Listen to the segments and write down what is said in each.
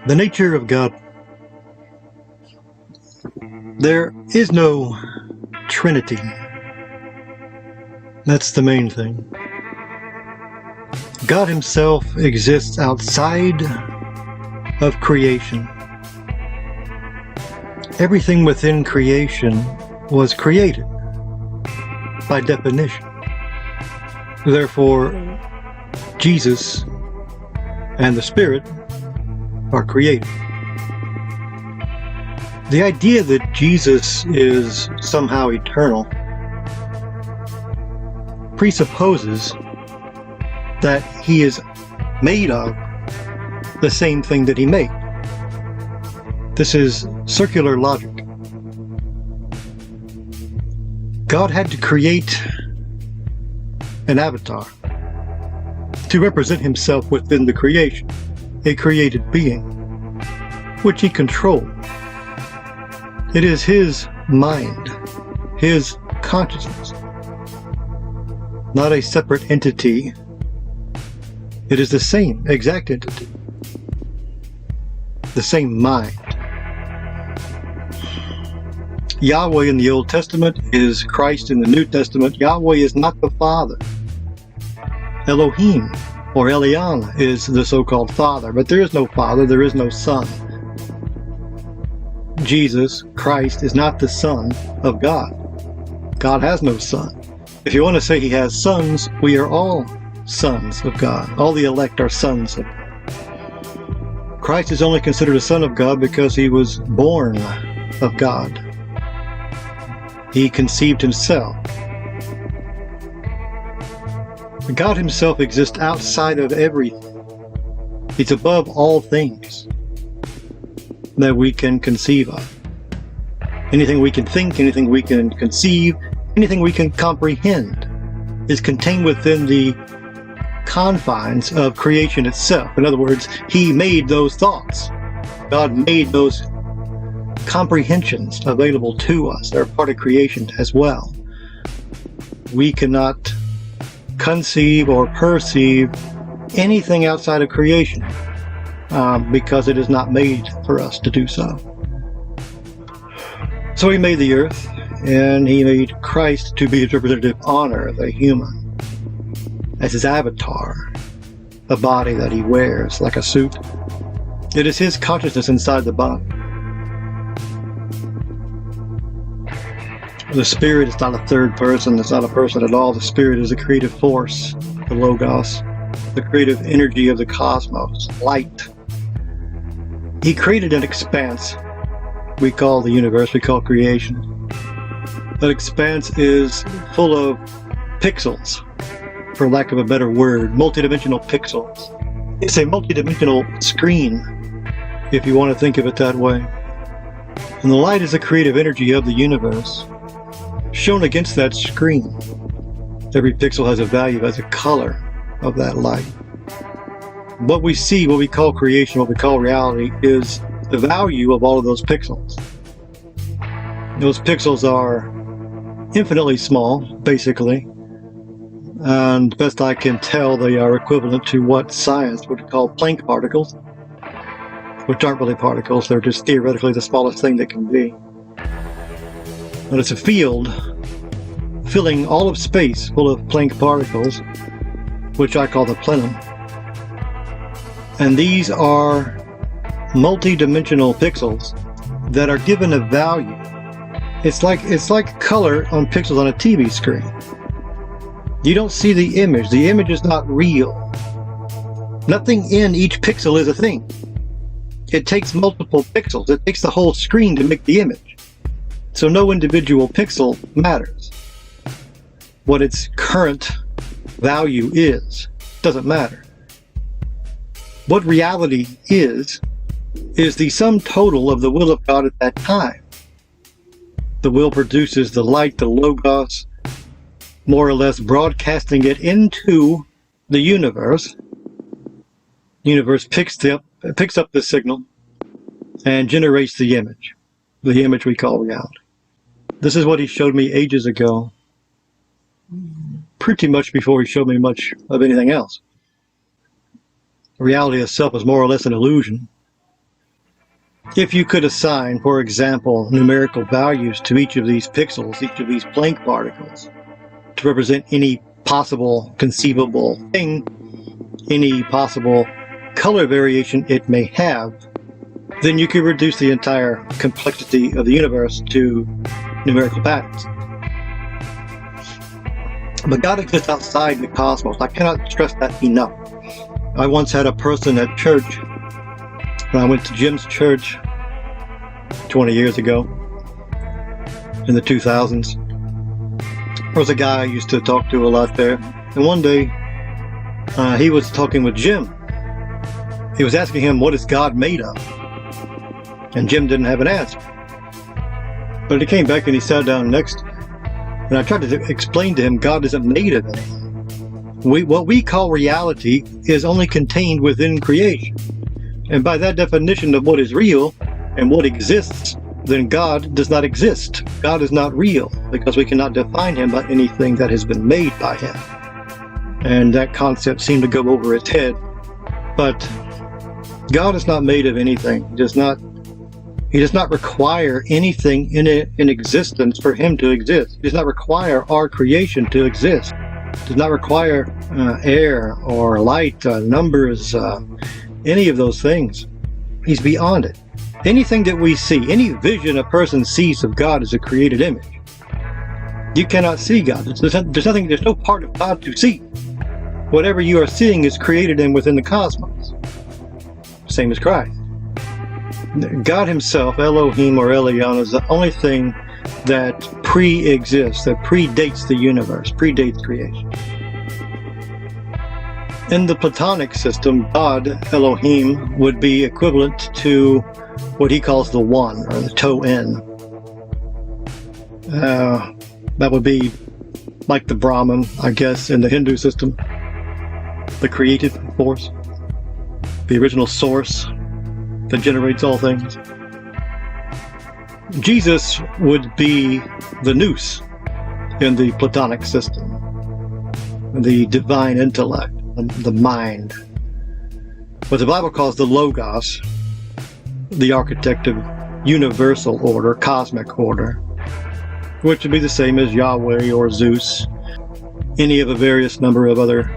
The nature of God. There is no Trinity. That's the main thing. God himself exists outside of creation. Everything within creation was created by definition. Therefore, Jesus and the Spirit are created. The idea that Jesus is somehow eternal presupposes that he is made of the same thing that he made. This is circular logic. God had to create an avatar to represent himself within the creation, a created being, which he controlled. It is his mind, his consciousness, not a separate entity. It is the same exact entity, the same mind. Yahweh in the Old Testament is Christ in the New Testament. Yahweh is not the Father. Elohim, or Elion, is the so-called Father, but there is no Father, there is no Son. Jesus, Christ, is not the Son of God. God has no Son. If you want to say he has sons, we are all sons of God. All the elect are sons of God. Christ is only considered a son of God because he was born of God. He conceived himself. God himself exists outside of everything. He's above all things that we can conceive of. Anything we can think, anything we can conceive, anything we can comprehend is contained within the confines of creation itself. In other words, he made those thoughts. God made those comprehensions available to us. They're part of creation as well. We cannot conceive or perceive anything outside of creation because it is not made for us to do so. So he made the earth, and he made Christ to be his representative honor, the human, as his avatar, a body that he wears like a suit. It is his consciousness inside the body. The Spirit is not a third person, it's not a person at all. The Spirit is a creative force, the Logos, the creative energy of the cosmos, light. He created an expanse we call the universe, we call creation. That expanse is full of pixels, for lack of a better word, multidimensional pixels. It's a multidimensional screen, if you want to think of it that way. And the light is the creative energy of the universe, shown against that screen. Every pixel has a value, has a color of that light. What we see, what we call creation, what we call reality, is the value of all of those pixels. Those pixels are infinitely small, basically, and best I can tell, they are equivalent to what science would call Planck particles, which aren't really particles, they're just theoretically the smallest thing that can be. But it's a field filling all of space full of Planck particles, which I call the plenum. And these are multi-dimensional pixels that are given a value. It's like color on pixels on a TV screen. You don't see the image. The image is not real. Nothing in each pixel is a thing. It takes multiple pixels. It takes the whole screen to make the image. So no individual pixel matters. What its current value is doesn't matter. What reality is the sum total of the will of God at that time. The will produces the light, the Logos, more or less broadcasting it into the universe. The universe picks up the signal and generates the image we call reality. This is what he showed me ages ago, pretty much before he showed me much of anything else. Reality itself is more or less an illusion. If you could assign, for example, numerical values to each of these pixels, each of these Planck particles, to represent any possible conceivable thing, any possible color variation it may have, then you could reduce the entire complexity of the universe to numerical patterns. But God exists outside the cosmos. I cannot stress that enough. I once had a person at church, when I went to Jim's church 20 years ago, in the 2000s. There was a guy I used to talk to a lot there, and one day he was talking with Jim. He was asking him, what is God made of? And Jim didn't have an answer. But he came back and he sat down next to me, and I tried to explain to him God isn't made of anything. What we call reality is only contained within creation. And by that definition of what is real and what exists, then God does not exist. God is not real, because we cannot define him by anything that has been made by him. And that concept seemed to go over his head. But God is not made of anything. He does not require anything in existence for him to exist. He does not require our creation to exist. He does not require air or light, numbers, any of those things. He's beyond it. Anything that we see, any vision a person sees of God is a created image. You cannot see God. There's no part of God to see. Whatever you are seeing is created in within the cosmos. Same as Christ. God himself, Elohim or Elyon, is the only thing that pre-exists, that predates the universe, predates creation. In the Platonic system, God, Elohim, would be equivalent to what he calls the One, or the To'en. That would be like the Brahman, I guess, in the Hindu system. The creative force, the original source that generates all things. Jesus would be the nous in the Platonic system, the divine intellect, the mind. What the Bible calls the Logos, the architect of universal order, cosmic order, which would be the same as Yahweh or Zeus, any of a various number of other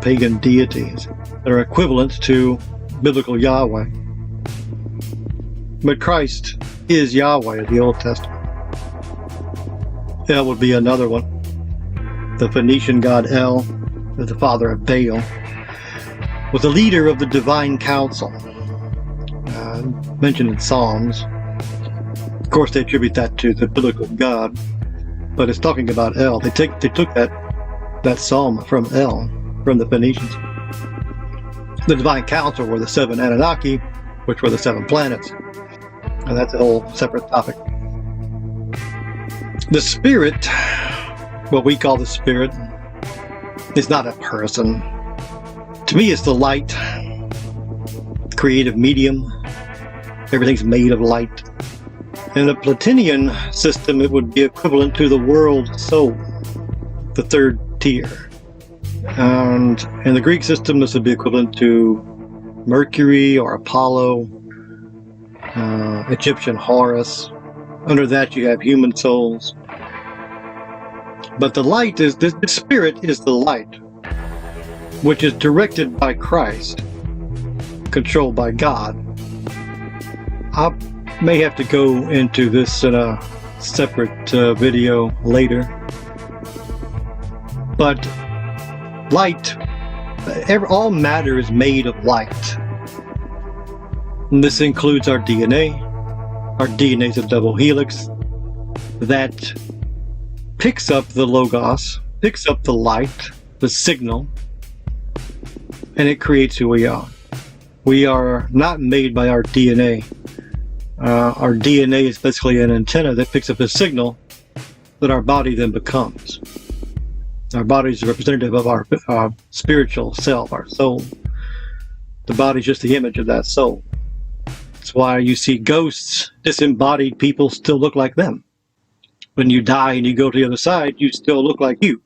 pagan deities that are equivalent to biblical Yahweh. But Christ is Yahweh of the Old Testament. El would be another one. The Phoenician god El, the father of Baal, was the leader of the divine council, mentioned in Psalms. Of course, they attribute that to the biblical God, but it's talking about El. They took that psalm from El, from the Phoenicians. The divine council were the seven Anunnaki, which were the seven planets. And that's a whole separate topic. The spirit, what we call the spirit, is not a person. To me, it's the light, creative medium. Everything's made of light. In the Platonian system, it would be equivalent to the world soul, the third tier. And in the Greek system, this would be equivalent to Mercury or Apollo, Egyptian Horus. Under that you have human souls. But the light is, the spirit is the light, which is directed by Christ, controlled by God. I may have to go into this in a separate video later. But light, all matter is made of light. And this includes our DNA. Our DNA is a double helix that picks up the Logos, picks up the light, the signal, and it creates who we are. We are not made by our DNA. Our DNA is basically an antenna that picks up a signal that our body then becomes. Our body is a representative of our spiritual self, our soul. The body is just the image of that soul. That's why you see ghosts, disembodied people still look like them. When you die and you go to the other side, you still look like you.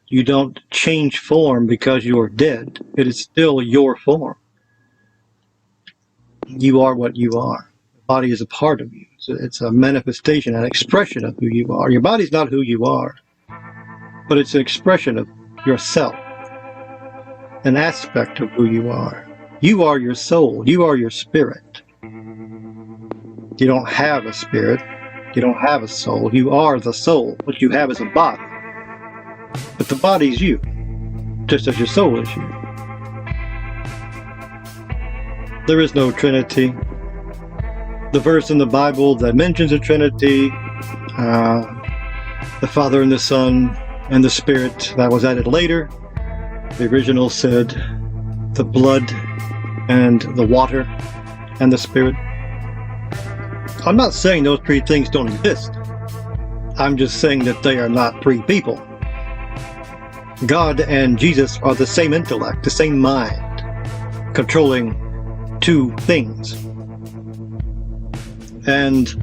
You don't change form because you're dead. It is still your form. You are what you are. The body is a part of you. It's a manifestation, an expression of who you are. Your body's not who you are, but it's an expression of yourself, an aspect of who you are. You are your soul. You are your spirit. You don't have a spirit. You don't have a soul. You are the soul. What you have is a body. But the body's you, just as your soul is you. There is no Trinity. The verse in the Bible that mentions a Trinity, the Father and the Son and the Spirit, that was added later. The original said the blood and the water and the Spirit. I'm not saying those three things don't exist. I'm just saying that they are not three people. God and Jesus are the same intellect, the same mind, controlling two things. And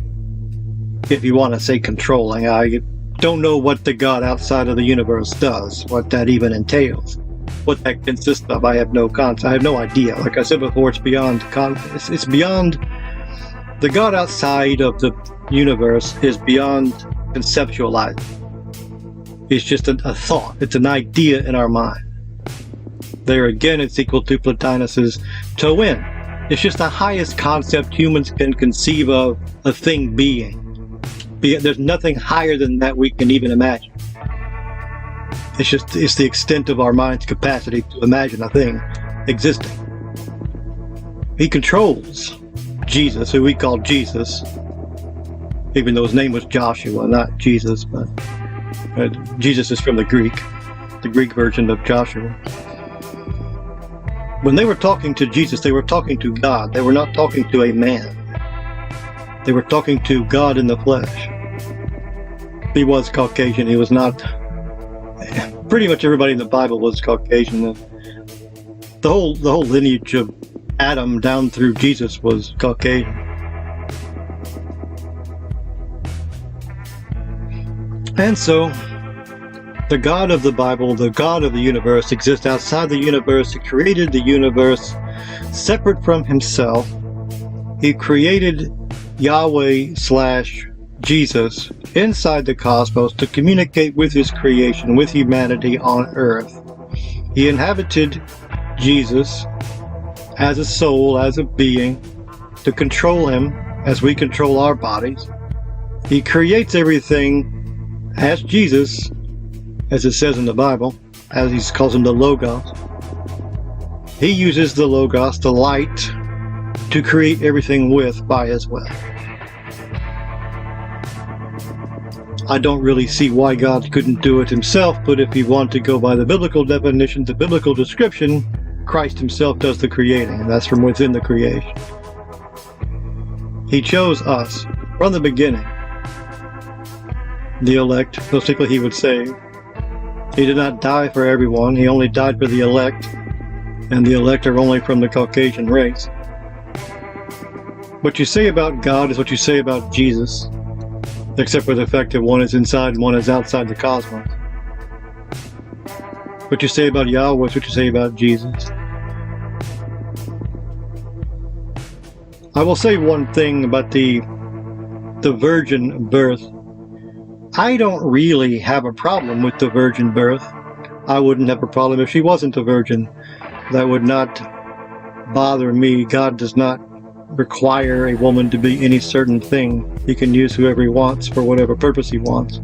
if you want to say controlling, I don't know what the God outside of the universe does, what that even entails, what that consists of. I have no concept. I have no idea. Like I said before, it's beyond it's beyond. The God outside of the universe is beyond conceptualizing. It's just a thought. It's an idea in our mind. There again, it's equal to Plotinus's to win. It's just the highest concept humans can conceive of a thing being. There's nothing higher than that we can even imagine. It's the extent of our mind's capacity to imagine a thing existing. He controls Jesus, who we call Jesus, even though his name was Joshua, not Jesus, but Jesus is from the Greek version of Joshua. When they were talking to Jesus, they were talking to God. They were not talking to a man. They were talking to God in the flesh. He was Caucasian. He was not. Pretty much everybody in the Bible was Caucasian. The whole lineage of Adam down through Jesus was Caucasian. And so, the God of the Bible, the God of the universe, exists outside the universe. He created the universe separate from himself. He created Yahweh/Jesus inside the cosmos to communicate with his creation, with humanity on earth. He inhabited Jesus as a soul, as a being, to control him as we control our bodies. He creates everything as Jesus, as it says in the Bible, as he calls him the Logos. He uses the Logos, the light, to create everything with by his will. I don't really see why God couldn't do it himself, but if you want to go by the biblical definition, the biblical description, Christ himself does the creating, and that's from within the creation. He chose us from the beginning, the elect, most likely he would save. He did not die for everyone, he only died for the elect, and the elect are only from the Caucasian race. What you say about God is what you say about Jesus, except for the fact that one is inside and one is outside the cosmos. What you say about Yahweh is what you say about Jesus. I will say one thing about the virgin birth. I don't really have a problem with the virgin birth. I wouldn't have a problem if she wasn't a virgin. That would not bother me. God does not require a woman to be any certain thing. He can use whoever he wants for whatever purpose he wants.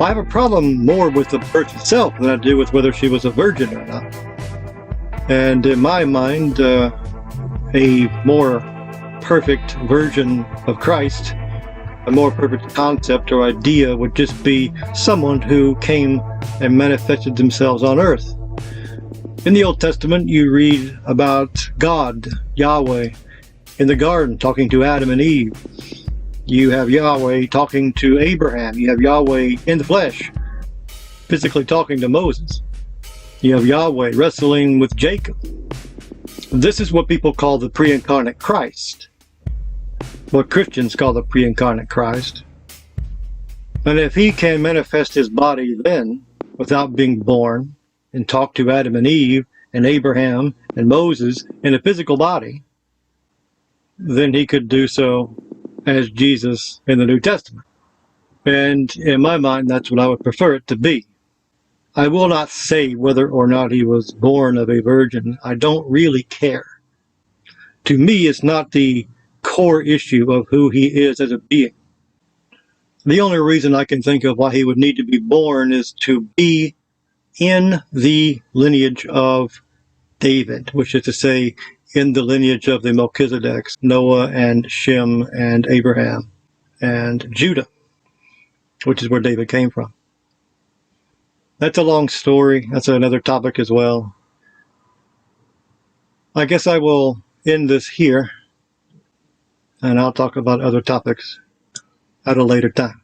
I have a problem more with the birth itself than I do with whether she was a virgin or not. And in my mind, a more perfect version of Christ, a more perfect concept or idea would just be someone who came and manifested themselves on earth. In the Old Testament, you read about God, Yahweh, in the garden talking to Adam and Eve. You have Yahweh talking to Abraham. You have Yahweh in the flesh, physically talking to Moses. You have Yahweh wrestling with Jacob. This is what people call the pre-incarnate Christ. What Christians call the pre-incarnate Christ. And if he can manifest his body then, without being born, and talk to Adam and Eve, and Abraham, and Moses, in a physical body, then he could do so as Jesus in the New Testament. And in my mind, that's what I would prefer it to be. I will not say whether or not he was born of a virgin. I don't really care. To me, it's not the core issue of who he is as a being. The only reason I can think of why he would need to be born is to be in the lineage of David, which is to say, in the lineage of the Melchizedeks, Noah and Shem and Abraham and Judah, which is where David came from. That's a long story. That's another topic as well. I guess I will end this here, and I'll talk about other topics at a later time.